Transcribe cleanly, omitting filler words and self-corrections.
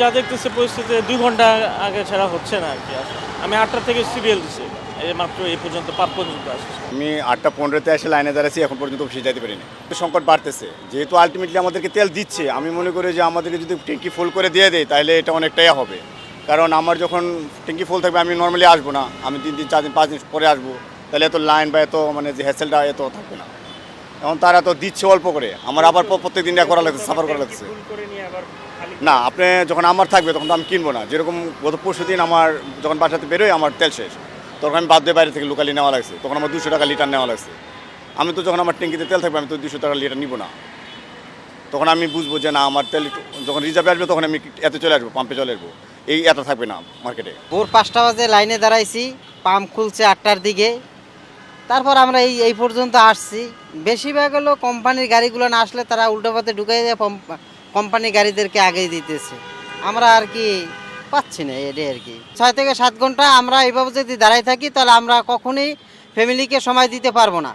যা দেখতেছে পরিস্থিতি 2 ঘন্টা আগে ছাড়া হচ্ছে না আর কি। আমি 8টা থেকে সিরিয়াল দিছি, এই মাত্র এই পর্যন্ত 5 পর্যন্ত আসছে। আমি 8টা 15-তে এসে লাইনে দাঁড়াচ্ছি, এখন পর্যন্ত অফিসে যেতে পারিনি। সংকট বাড়তেছে, যেহেতু আলটিমেটলি আমাদেরকে তেল দিচ্ছে, আমি মনে করি যে আমাদেরকে যদি ট্যাঙ্কি ফুল করে দিয়ে দেয় তাহলে এটা অনেকটাই হবে। কারণ আমার যখন ট্যাঙ্কি ফুল থাকবে আমি নর্মালি আসবো না, আমি 3 দিন 4 দিন 5 দিন পরে আসবো, তাহলে এত লাইন বা এত মানে যে হ্যাসেলটা এত থাকবে না। এখন তারা তো দিচ্ছে অল্প করে, আমার আবার প্রত্যেক দিন করা লাগছে, সাফার করা লাগছে। না, আপনি যখন আমার থাকবে তখন তো আমি কিনবো না। যেরকম গত পরশু দিন আমার যখন বাসাতে বেরোয় আমার তেল শেষ, তখন আমি বাধ্য হয়ে বাইরে থেকে লোকালি নেওয়া লাগছে, তখন আমার 200 টাকা লিটার নেওয়া লাগছে। আমি তো যখন আমার ট্যাঙ্কিতে তেল থাকবে আমি তো 200 টাকা লিটার নিব না। তখন আমি বুঝবো যে না, আমার তেল যখন রিজার্ভে আসবে তখন আমি এত চলে আসবো, পাম্পে চলে আসবো, এই এত থাকবে না মার্কেটে। ভোর 5টা বাজে লাইনে দাঁড়াইছি, পাম্প খুলছে 8টার দিকে। তারপর আমরা এই পর্যন্ত আসছি। বেশিরভাগ হলো কোম্পানির গাড়িগুলো না আসলে তারা উল্টো পথে ঢুকাই দিয়ে কোম্পানি গাড়িদেরকে আগেই দিতেছে। আমরা আর কি পাচ্ছি না, এটাই আর কি। 6 থেকে 7 ঘন্টা আমরা এইভাবে যদি দাঁড়াই থাকি তাহলে আমরা কখনোই ফ্যামিলিকে সময় দিতে পারবো না।